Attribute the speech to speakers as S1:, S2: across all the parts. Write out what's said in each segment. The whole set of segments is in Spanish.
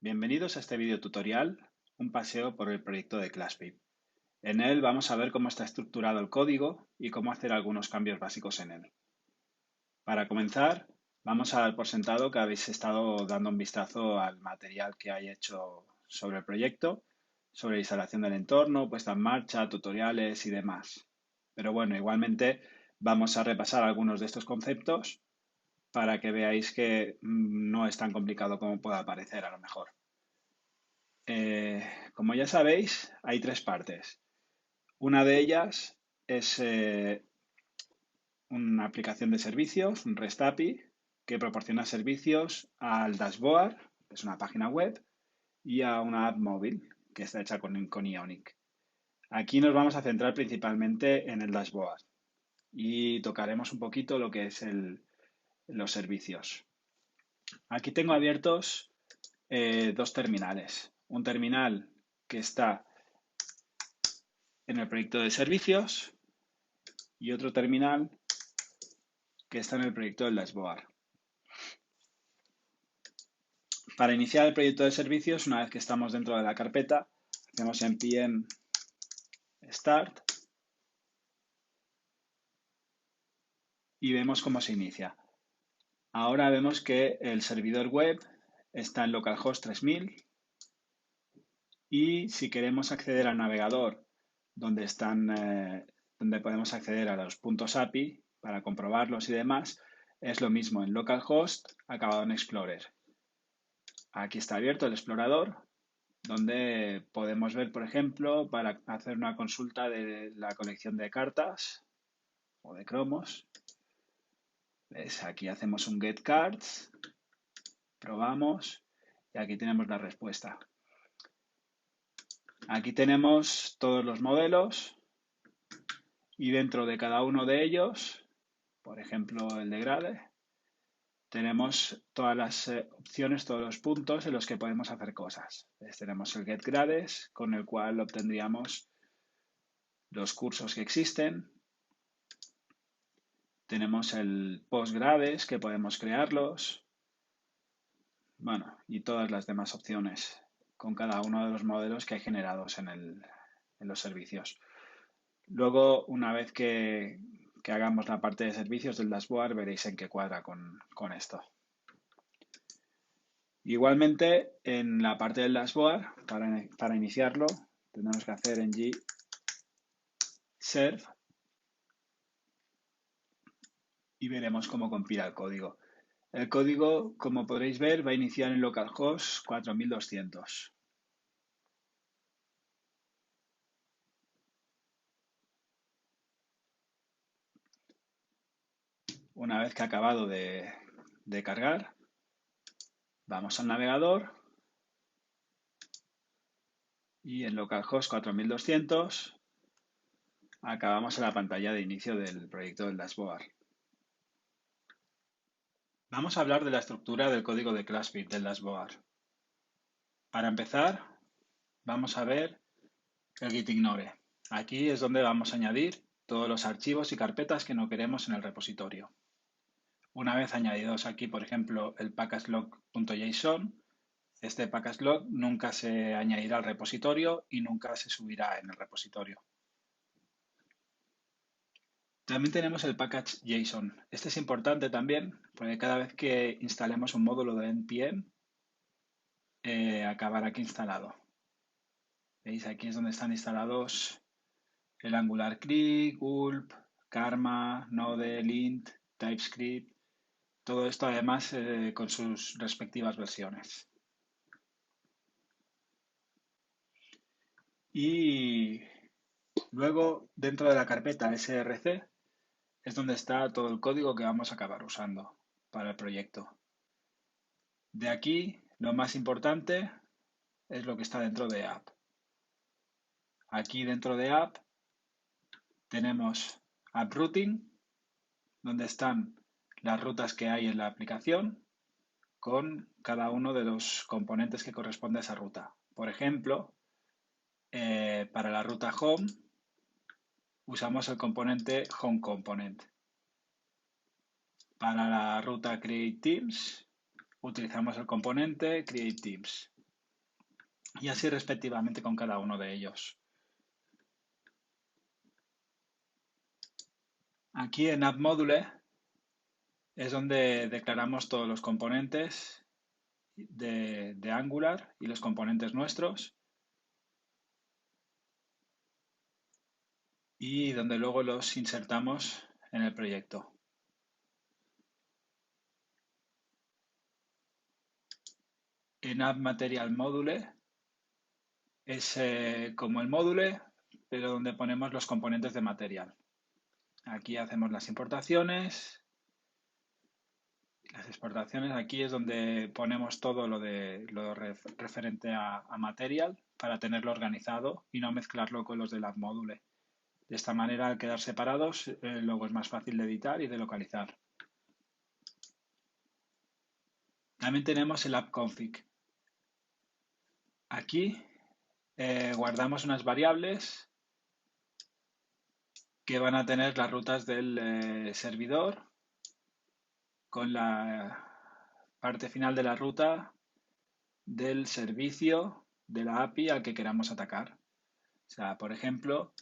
S1: Bienvenidos a este video tutorial, un paseo por el proyecto de Classpape. En él vamos a ver cómo está estructurado el código y cómo hacer algunos cambios básicos en él. Para comenzar, vamos a dar por sentado que habéis estado dando un vistazo al material que hay hecho sobre el proyecto, sobre la instalación del entorno, puesta en marcha, tutoriales y demás. Pero bueno, igualmente vamos a repasar algunos de estos conceptos para que veáis que no es tan complicado como pueda parecer a lo mejor. Como ya sabéis, hay tres partes. Una de ellas es una aplicación de servicios, un REST API, que proporciona servicios al dashboard, que es una página web, y a una app móvil, que está hecha con Ionic. Aquí nos vamos a centrar principalmente en el dashboard y tocaremos un poquito lo que es los servicios. Aquí tengo abiertos dos terminales. Un terminal que está en el proyecto de servicios y otro terminal que está en el proyecto del dashboard. Para iniciar el proyecto de servicios, una vez que estamos dentro de la carpeta, hacemos npm start y vemos cómo se inicia. Ahora vemos que el servidor web está en localhost 3000 y si queremos acceder al navegador donde podemos acceder a los puntos API para comprobarlos y demás, es lo mismo en localhost acabado en Explorer. Aquí está abierto el explorador, donde podemos ver, por ejemplo, para hacer una consulta de la colección de cartas o de cromos. ¿Ves? Aquí hacemos un get cards, probamos y aquí tenemos la respuesta. Aquí tenemos todos los modelos y dentro de cada uno de ellos, por ejemplo el de grade, tenemos todas las opciones, todos los puntos en los que podemos hacer cosas. Tenemos el get grades, con el cual obtendríamos los cursos que existen. Tenemos el postgrades, que podemos crearlos. Bueno, y todas las demás opciones con cada uno de los modelos que hay generados en los servicios. Luego, una vez que hagamos la parte de servicios del dashboard, veréis en qué cuadra con esto. Igualmente, en la parte del dashboard, para iniciarlo, tenemos que hacer ng serve y veremos cómo compila el código. El código, como podréis ver, va a iniciar en localhost 4200. Una vez que ha acabado de cargar, vamos al navegador y en localhost 4200 acabamos en la pantalla de inicio del proyecto del dashboard. Vamos a hablar de la estructura del código de Classpape del dashboard. Para empezar, vamos a ver el git ignore. Aquí es donde vamos a añadir todos los archivos y carpetas que no queremos en el repositorio. Una vez añadidos aquí, por ejemplo, el packagelog.json, este packagelog nunca se añadirá al repositorio y nunca se subirá en el repositorio. También tenemos el package JSON. Este es importante también porque cada vez que instalemos un módulo de npm, acabará aquí instalado. ¿Veis? Aquí es donde están instalados el Angular CLI, Gulp, Karma, Node, Lint, TypeScript. Todo esto además con sus respectivas versiones. Y luego dentro de la carpeta src es donde está todo el código que vamos a acabar usando para el proyecto. De aquí lo más importante es lo que está dentro de app. Aquí dentro de app tenemos app routing, donde están las rutas que hay en la aplicación con cada uno de los componentes que corresponde a esa ruta. Por ejemplo, para la ruta home usamos el componente home component. Para la ruta create teams utilizamos el componente create teams. y así respectivamente con cada uno de ellos. Aquí en AppModule es donde declaramos todos los componentes de Angular y los componentes nuestros y donde luego los insertamos en el proyecto. En App Material Module es como el módulo, pero donde ponemos los componentes de material. Aquí hacemos las importaciones. Las exportaciones, aquí es donde ponemos todo lo referente a material para tenerlo organizado y no mezclarlo con los del App Module. De esta manera, al quedar separados, luego es más fácil de editar y de localizar. También tenemos el app config. Aquí guardamos unas variables que van a tener las rutas del servidor con la parte final de la ruta del servicio de la API al que queramos atacar. O sea, por ejemplo,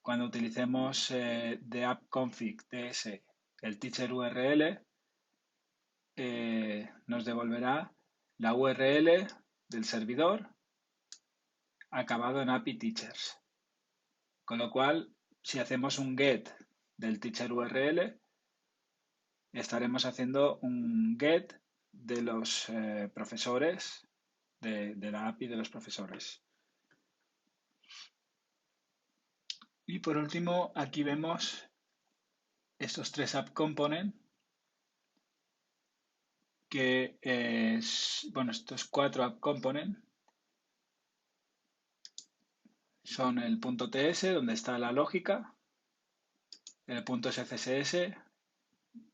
S1: cuando utilicemos de appconfig ts el teacher URL, nos devolverá la URL del servidor acabado en API teachers. Con lo cual, si hacemos un get del teacher URL, estaremos haciendo un get de los profesores, de la API de los profesores. Y por último, aquí vemos estos tres app components que bueno, estos cuatro app components son el .ts, donde está la lógica, el .scss,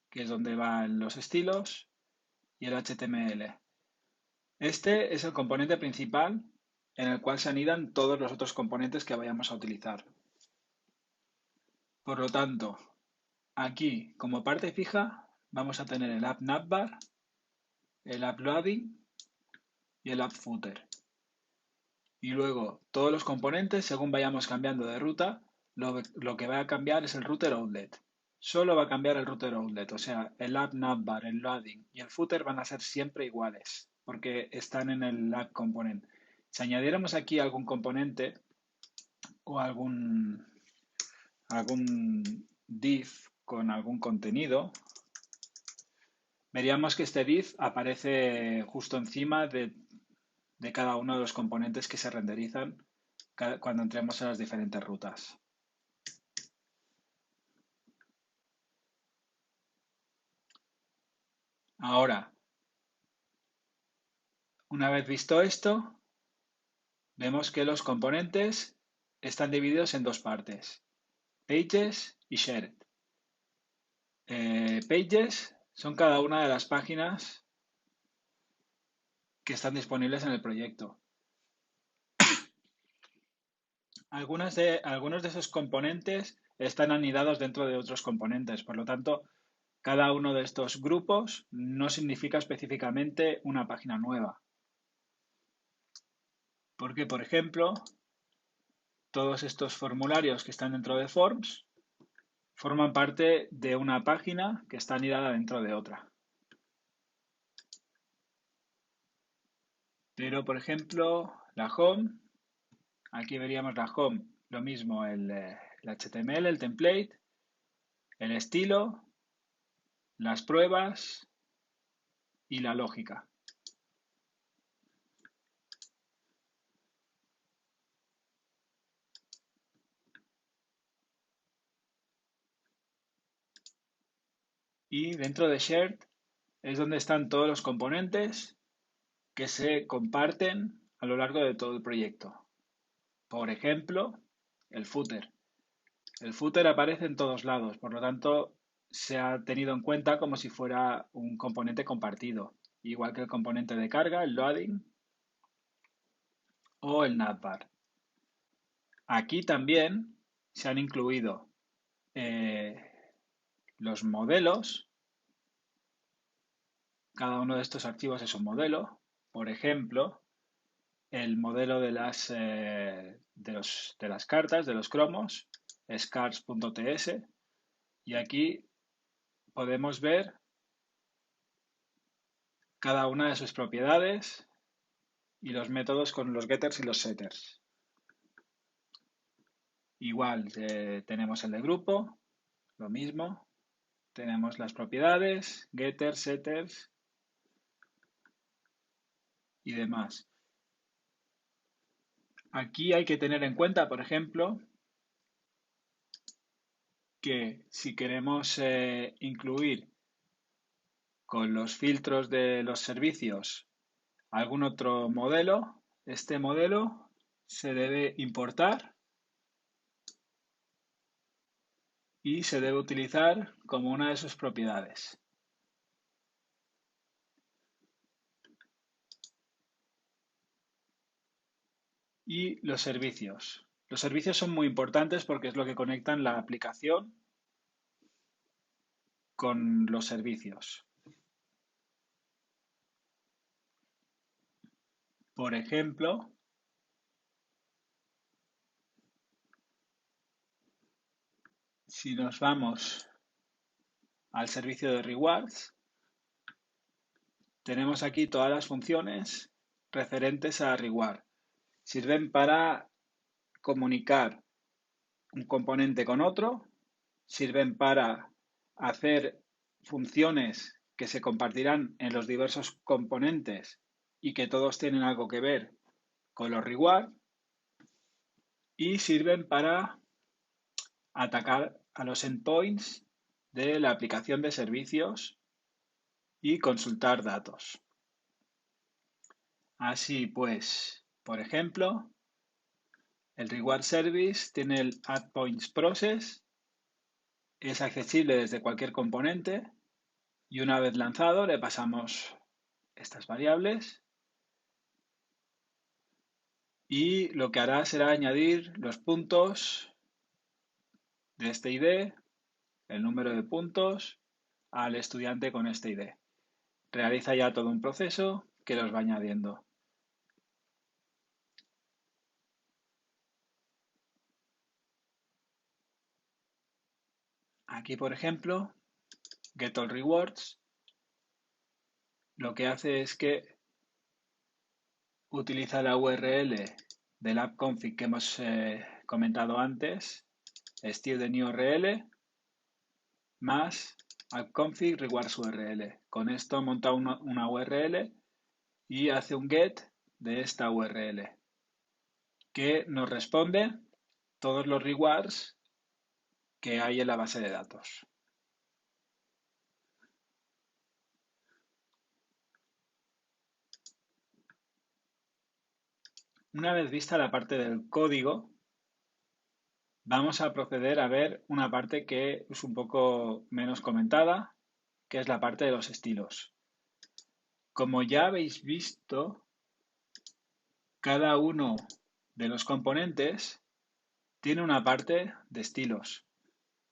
S1: que es donde van los estilos, y el HTML. Este es el componente principal en el cual se anidan todos los otros componentes que vayamos a utilizar. Por lo tanto, aquí como parte fija vamos a tener el app navbar, el app loading y el app footer. Y luego todos los componentes, según vayamos cambiando de ruta, lo que va a cambiar es el router outlet. Solo va a cambiar el router outlet, o sea, el app navbar, el loading y el footer van a ser siempre iguales, porque están en el app component. Si añadiéramos aquí algún componente o algún div con algún contenido, veríamos que este div aparece justo encima de cada uno de los componentes que se renderizan cuando entremos en las diferentes rutas. Ahora, una vez visto esto, vemos que los componentes están divididos en dos partes, Pages y Shared. Pages son cada una de las páginas que están disponibles en el proyecto. Algunos de esos componentes están anidados dentro de otros componentes, por lo tanto, cada uno de estos grupos no significa específicamente una página nueva. Porque, por ejemplo, todos estos formularios que están dentro de Forms forman parte de una página que está anidada dentro de otra. Pero, por ejemplo, la Home, aquí veríamos la Home, lo mismo el HTML, el template, el estilo, las pruebas y la lógica. Y dentro de Shared es donde están todos los componentes que se comparten a lo largo de todo el proyecto. Por ejemplo, el footer. El footer aparece en todos lados, por lo tanto, se ha tenido en cuenta como si fuera un componente compartido, igual que el componente de carga, el loading o el navbar. Aquí también se han incluido los modelos. Cada uno de estos archivos es un modelo. Por ejemplo, el modelo de las cartas, de los cromos, es cards.ts, y aquí podemos ver cada una de sus propiedades y los métodos con los getters y los setters. Igual tenemos el de grupo, lo mismo. Tenemos las propiedades, getters, setters y demás. Aquí hay que tener en cuenta, por ejemplo, que si queremos incluir con los filtros de los servicios algún otro modelo, este modelo se debe importar y se debe utilizar como una de sus propiedades. Y los servicios. Los servicios son muy importantes porque es lo que conectan la aplicación con los servicios. Por ejemplo, si nos vamos al servicio de rewards, tenemos aquí todas las funciones referentes a reward. Sirven para comunicar un componente con otro, sirven para hacer funciones que se compartirán en los diversos componentes y que todos tienen algo que ver con los reward, y sirven para atacar a los endpoints de la aplicación de servicios y consultar datos. Así pues, por ejemplo, el Reward Service tiene el AddPoints Process, es accesible desde cualquier componente y una vez lanzado le pasamos estas variables y lo que hará será añadir los puntos de este ID, el número de puntos, al estudiante con este ID. Realiza ya todo un proceso que los va añadiendo. Aquí, por ejemplo, getAllRewards lo que hace es que utiliza la URL del app-config que hemos comentado antes, studentURL, más app-config rewards URL. Con esto monta una URL y hace un get de esta URL que nos responde todos los rewards que hay en la base de datos. Una vez vista la parte del código, vamos a proceder a ver una parte que es un poco menos comentada, que es la parte de los estilos. Como ya habéis visto, cada uno de los componentes tiene una parte de estilos.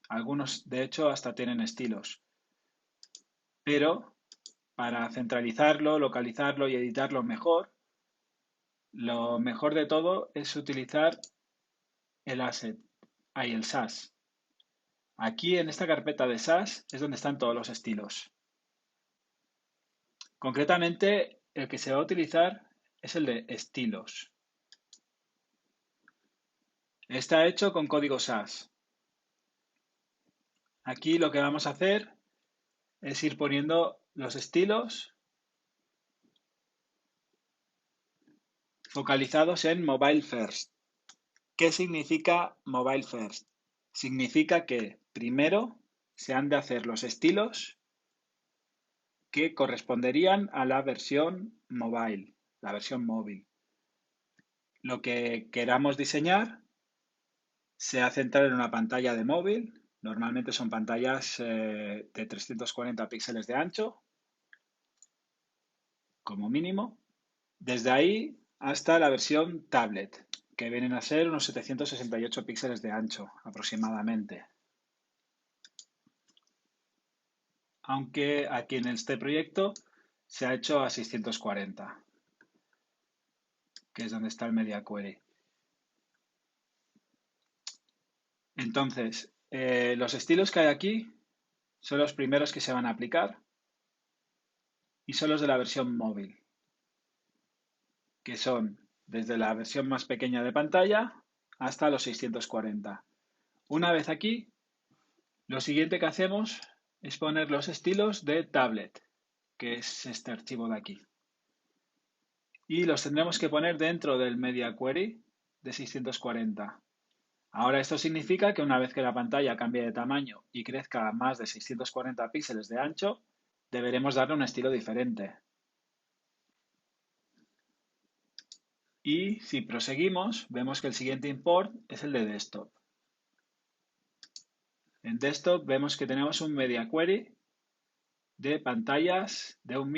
S1: Algunos, de hecho, hasta tienen estilos. Pero para centralizarlo, localizarlo y editarlo mejor, lo mejor de todo es utilizar el asset, el SAS. Aquí en esta carpeta de SAS es donde están todos los estilos. Concretamente, el que se va a utilizar es el de estilos. Está hecho con código SAS. Aquí lo que vamos a hacer es ir poniendo los estilos focalizados en Mobile First. ¿Qué significa Mobile First? Significa que primero se han de hacer los estilos que corresponderían a la versión mobile, la versión móvil. Lo que queramos diseñar se ha centrado en una pantalla de móvil. Normalmente son pantallas de 340 píxeles de ancho, como mínimo. Desde ahí hasta la versión tablet, que vienen a ser unos 768 píxeles de ancho aproximadamente. Aunque aquí en este proyecto se ha hecho a 640. que es donde está el Media Query. Entonces, los estilos que hay aquí son los primeros que se van a aplicar y son los de la versión móvil, que son desde la versión más pequeña de pantalla hasta los 640. Una vez aquí, lo siguiente que hacemos es poner los estilos de tablet, que es este archivo de aquí. Y los tendremos que poner dentro del Media Query de 640. Ahora esto significa que una vez que la pantalla cambie de tamaño y crezca a más de 640 píxeles de ancho, deberemos darle un estilo diferente. Y si proseguimos, vemos que el siguiente import es el de desktop. En desktop vemos que tenemos un Media Query de pantallas de un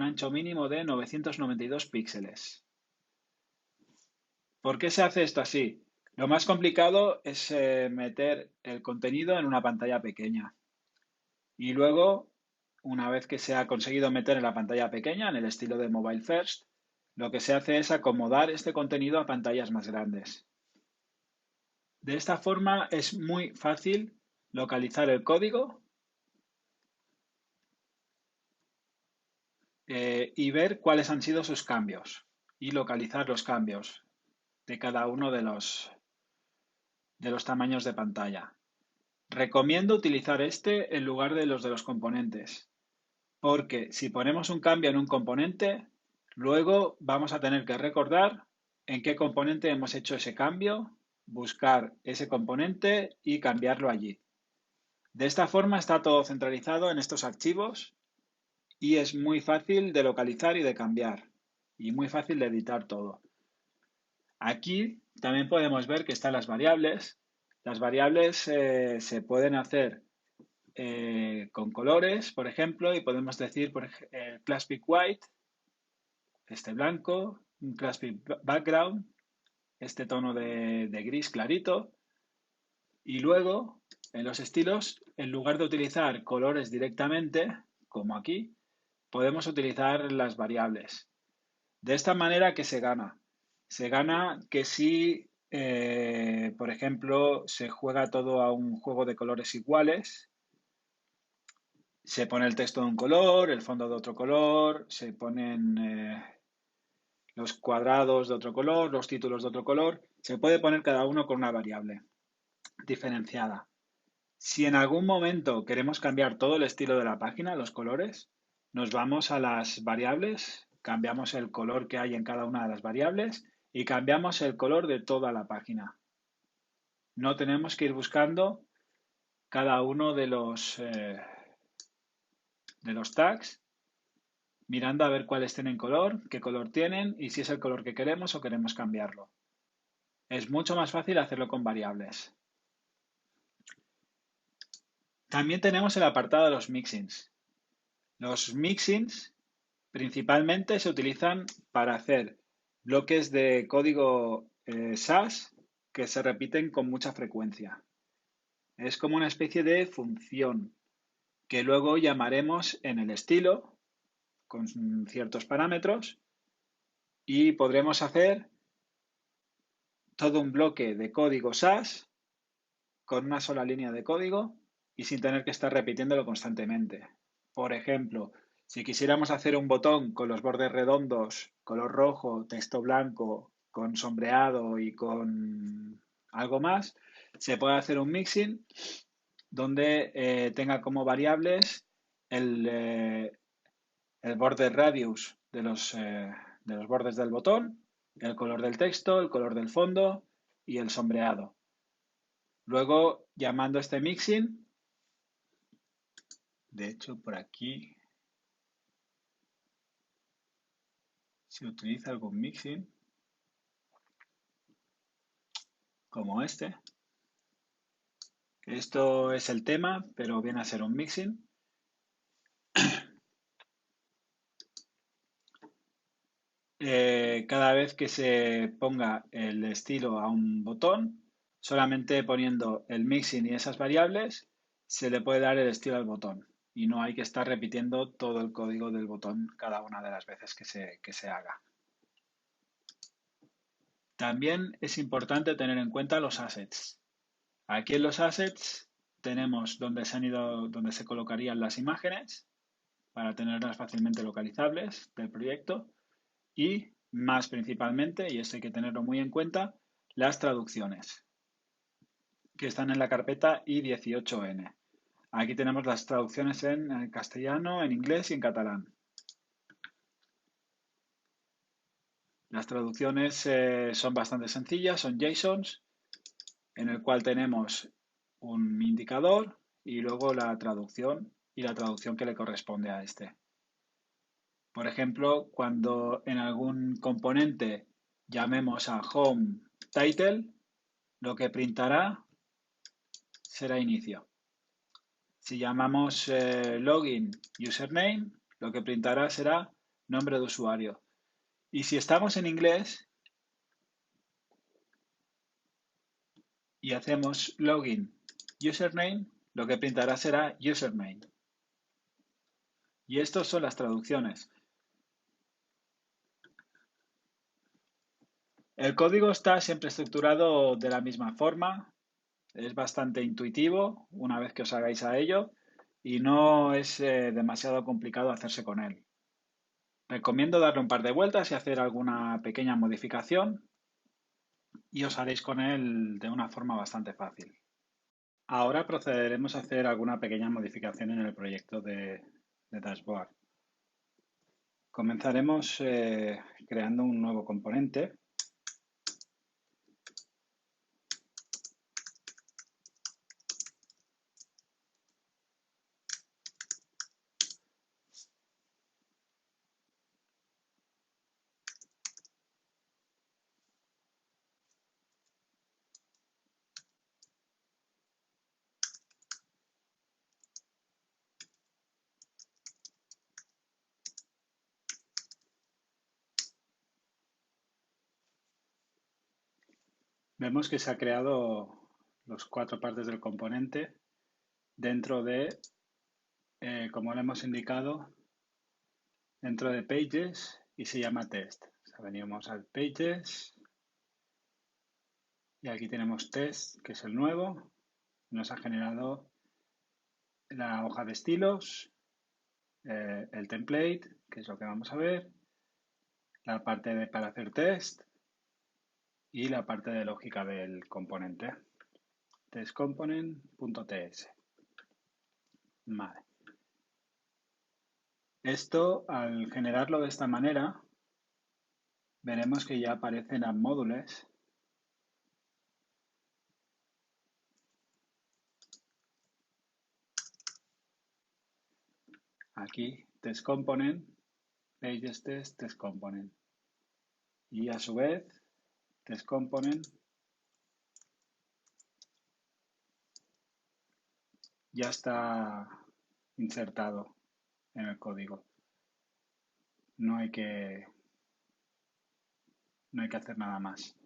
S1: ancho mínimo de 992 píxeles. ¿Por qué se hace esto así? Lo más complicado es meter el contenido en una pantalla pequeña. Y luego, una vez que se ha conseguido meter en la pantalla pequeña, en el estilo de Mobile First, lo que se hace es acomodar este contenido a pantallas más grandes. De esta forma es muy fácil localizar el código y ver cuáles han sido sus cambios y localizar los cambios de cada uno de los tamaños de pantalla. Recomiendo utilizar este en lugar de los componentes, porque si ponemos un cambio en un componente, luego vamos a tener que recordar en qué componente hemos hecho ese cambio, buscar ese componente y cambiarlo allí. De esta forma está todo centralizado en estos archivos y es muy fácil de localizar y de cambiar y muy fácil de editar todo. Aquí también podemos ver que están las variables. Las variables se pueden hacer con colores, por ejemplo, y podemos decir class pick white, este blanco, un class pick background, este tono de gris clarito, y luego en los estilos, en lugar de utilizar colores directamente, como aquí, podemos utilizar las variables. De esta manera, ¿qué se gana? Se gana que si, por ejemplo, se juega todo a un juego de colores iguales, se pone el texto de un color, el fondo de otro color, se ponen los cuadrados de otro color, los títulos de otro color, se puede poner cada uno con una variable diferenciada. Si en algún momento queremos cambiar todo el estilo de la página, los colores, nos vamos a las variables, cambiamos el color que hay en cada una de las variables y cambiamos el color de toda la página. No tenemos que ir buscando cada uno de los tags, mirando a ver cuáles tienen color, qué color tienen y si es el color que queremos o queremos cambiarlo. Es mucho más fácil hacerlo con variables. También tenemos el apartado de los mixins. Los mixins principalmente se utilizan para hacer bloques de código SAS que se repiten con mucha frecuencia. Es como una especie de función que luego llamaremos en el estilo con ciertos parámetros y podremos hacer todo un bloque de código SAS con una sola línea de código y sin tener que estar repitiéndolo constantemente. Por ejemplo, si quisiéramos hacer un botón con los bordes redondos, color rojo, texto blanco, con sombreado y con algo más, se puede hacer un mixin donde tenga como variables el borde radius de los bordes del botón, el color del texto, el color del fondo y el sombreado. Luego, llamando este mixin, de hecho por aquí se utiliza algún mixin como este. Esto es el tema, pero viene a ser un mixin. Cada vez que se ponga el estilo a un botón, solamente poniendo el mixin y esas variables, se le puede dar el estilo al botón. Y no hay que estar repitiendo todo el código del botón cada una de las veces que se haga. También es importante tener en cuenta los assets. Aquí en los assets tenemos donde donde se colocarían las imágenes para tenerlas fácilmente localizables del proyecto y más principalmente, y esto hay que tenerlo muy en cuenta, las traducciones que están en la carpeta I18N. Aquí tenemos las traducciones en castellano, en inglés y en catalán. Las traducciones son bastante sencillas, son JSONs, en el cual tenemos un indicador y luego la traducción y la traducción que le corresponde a este. Por ejemplo, cuando en algún componente llamemos a home title, lo que printará será inicio. Si llamamos login username, lo que printará será nombre de usuario. Y si estamos en inglés y hacemos login username, lo que printará será username. Y estas son las traducciones. El código está siempre estructurado de la misma forma. Es bastante intuitivo una vez que os hagáis a ello y no es demasiado complicado hacerse con él. Recomiendo darle un par de vueltas y hacer alguna pequeña modificación y os haréis con él de una forma bastante fácil. Ahora procederemos a hacer alguna pequeña modificación en el proyecto de Dashboard. Comenzaremos creando un nuevo componente. Vemos que se ha creado las 4 partes del componente dentro de, como le hemos indicado, dentro de Pages y se llama Test. O sea, venimos al Pages y aquí tenemos Test, que es el nuevo. Nos ha generado la hoja de estilos, el template, que es lo que vamos a ver, la parte para hacer test y la parte de lógica del componente. Testcomponent.ts. Vale. Esto, al generarlo de esta manera, veremos que ya aparecen las módulos. Aquí, test component, pages test component. Y a su vez, test component ya está insertado en el código. No hay que hacer nada más.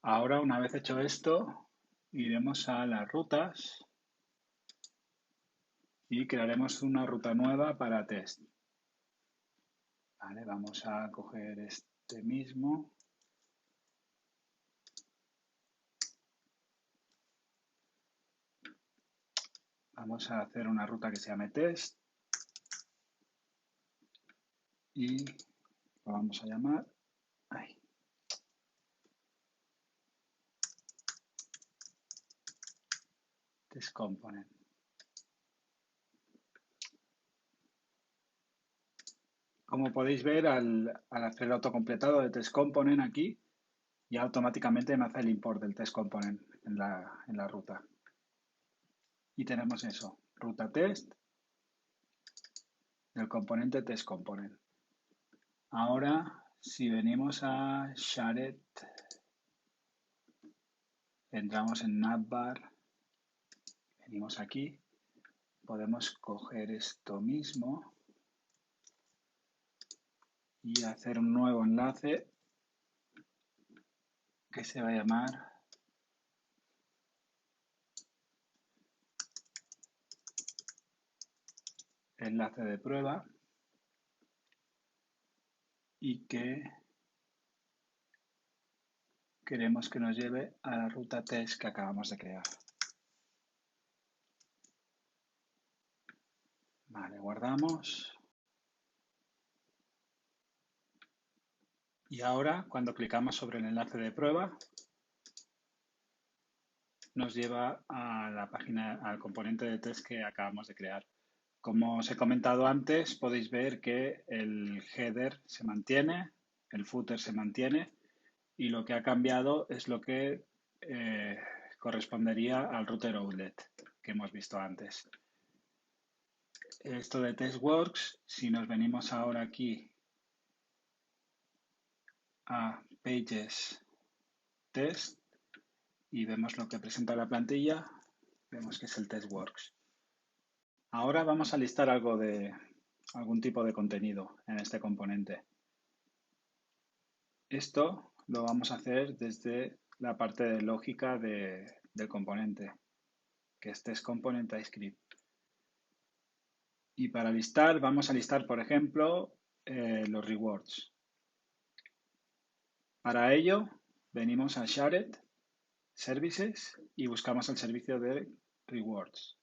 S1: Ahora, una vez hecho esto, iremos a las rutas y crearemos una ruta nueva para test. Vale, vamos a coger este mismo. Vamos a hacer una ruta que se llame test y lo vamos a llamar test component. Como podéis ver, al hacer el autocompletado de test component aquí, ya automáticamente me hace el import del test component en la ruta. Y tenemos eso, ruta test del componente test component. Ahora, si venimos a Shared, entramos en navbar, venimos aquí, podemos coger esto mismo y hacer un nuevo enlace que se va a llamar enlace de prueba y que queremos que nos lleve a la ruta test que acabamos de crear. Vale, guardamos. Y ahora, cuando clicamos sobre el enlace de prueba, nos lleva a la página, al componente de test que acabamos de crear. Como os he comentado antes, podéis ver que el header se mantiene, el footer se mantiene y lo que ha cambiado es lo que correspondería al router outlet que hemos visto antes. Esto de TestWorks, si nos venimos ahora aquí a Pages Test y vemos lo que presenta la plantilla, vemos que es el TestWorks. Ahora vamos a listar algún tipo de contenido en este componente. Esto lo vamos a hacer desde la parte de lógica del componente, que este es Component TypeScript. Y para listar, vamos a listar, por ejemplo, los rewards. Para ello, venimos a Shared, Services y buscamos el servicio de rewards,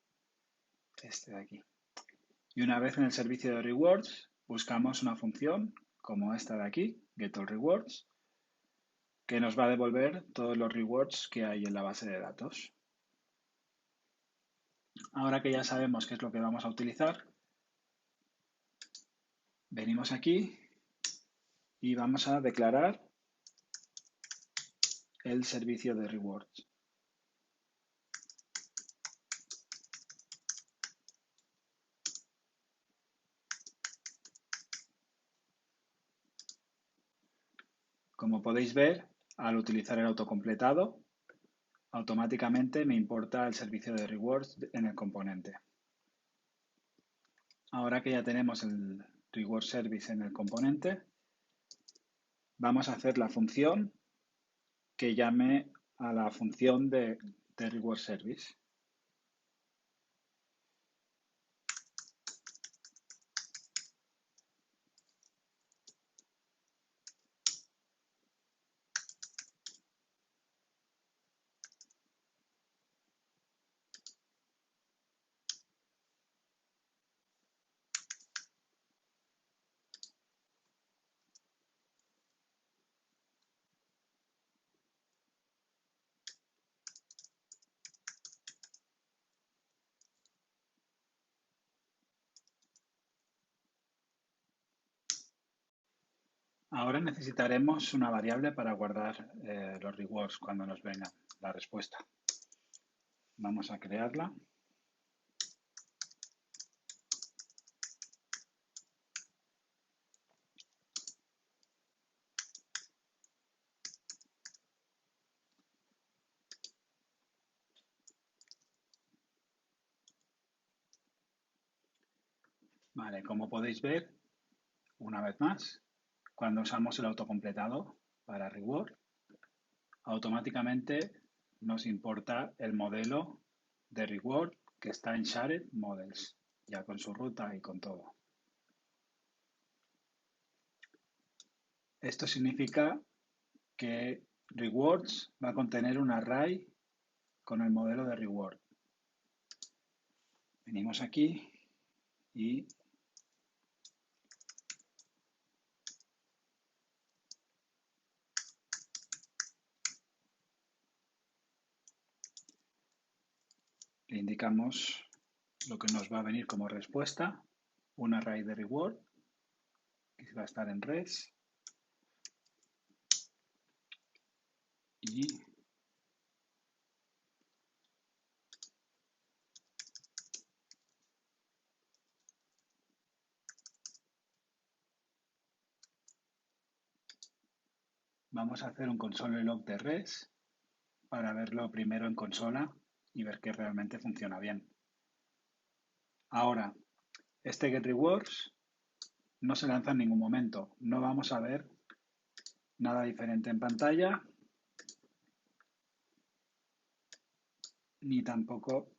S1: este de aquí. Y una vez en el servicio de rewards, buscamos una función como esta de aquí, getAllRewards, que nos va a devolver todos los rewards que hay en la base de datos. Ahora que ya sabemos qué es lo que vamos a utilizar, venimos aquí y vamos a declarar el servicio de rewards. Como podéis ver, al utilizar el autocompletado, automáticamente me importa el servicio de rewards en el componente. Ahora que ya tenemos el reward service en el componente, vamos a hacer la función que llame a la función de reward service. Ahora necesitaremos una variable para guardar los rewards cuando nos venga la respuesta. Vamos a crearla. Vale, como podéis ver, una vez más, cuando usamos el autocompletado para reward, automáticamente nos importa el modelo de reward que está en Shared Models, ya con su ruta y con todo. Esto significa que rewards va a contener un array con el modelo de reward. Venimos aquí y le indicamos lo que nos va a venir como respuesta, un array de reward, que va a estar en res, y vamos a hacer un console log de res para verlo primero en consola y ver que realmente funciona bien. Ahora, este getRewards no se lanza en ningún momento. No vamos a ver nada diferente en pantalla, ni tampoco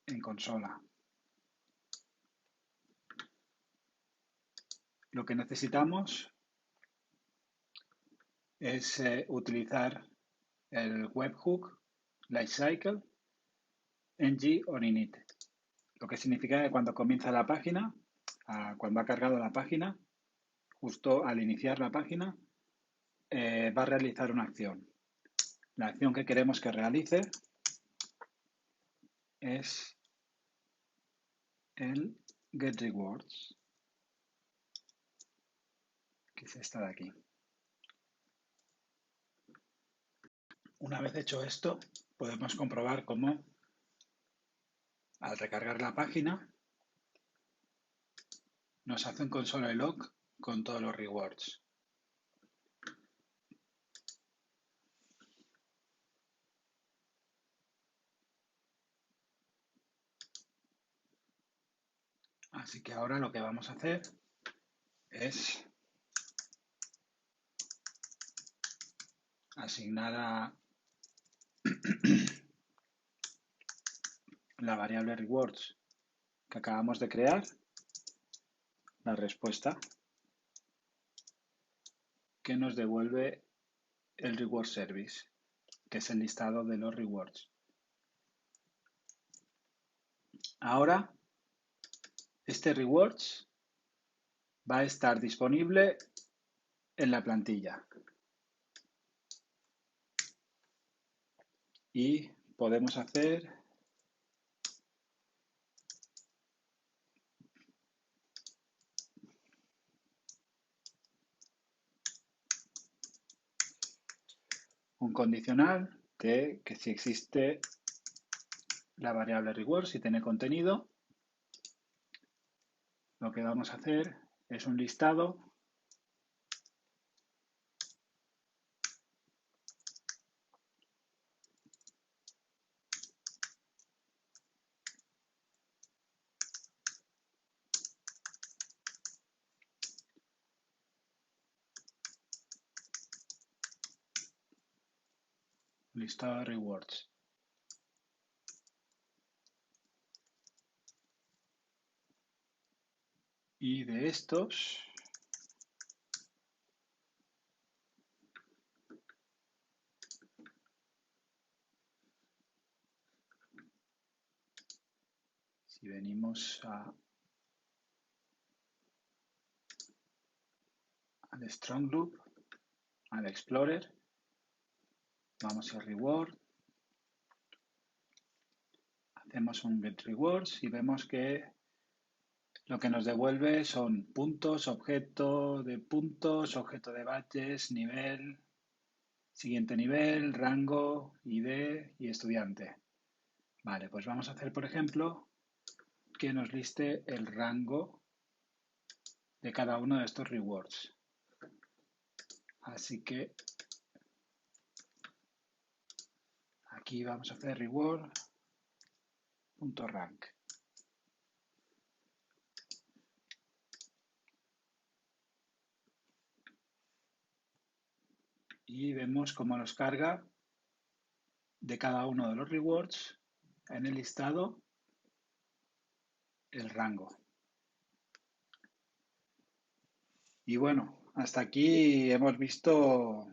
S1: en consola. Lo que necesitamos es utilizar el webhook lifecycle ng on init, lo que significa que cuando comienza la página, cuando ha cargado la página, justo al iniciar la página, va a realizar una acción. La acción que queremos que realice es el getRewards, que es esta de aquí. Una vez hecho esto, podemos comprobar cómo al recargar la página nos hace un console log con todos los rewards. Así que ahora lo que vamos a hacer es asignar a la variable rewards que acabamos de crear la respuesta que nos devuelve el reward service, que es el listado de los rewards. Ahora, este rewards va a estar disponible en la plantilla y podemos hacer un condicional que si existe la variable reward, si tiene contenido, lo que vamos a hacer es un listado de rewards. Y de estos, si venimos al Strong Loop, al Explorer, vamos a Reward, hacemos un Get Rewards y vemos que lo que nos devuelve son puntos, objeto de badges, nivel, siguiente nivel, rango, ID y estudiante. Vale, pues vamos a hacer, por ejemplo, que nos liste el rango de cada uno de estos rewards. Así que aquí vamos a hacer reward.rank. Y vemos cómo nos carga de cada uno de los rewards en el listado el rango. Y bueno, hasta aquí hemos visto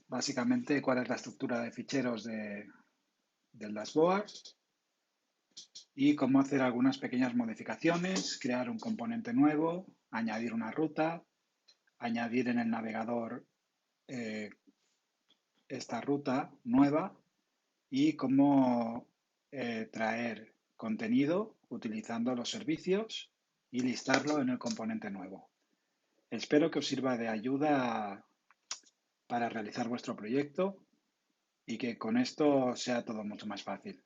S1: básicamente cuál es la estructura de ficheros del dashboard y cómo hacer algunas pequeñas modificaciones, crear un componente nuevo, añadir una ruta, añadir en el navegador esta ruta nueva y cómo traer contenido utilizando los servicios y listarlo en el componente nuevo. Espero que os sirva de ayuda para realizar vuestro proyecto y que con esto sea todo mucho más fácil.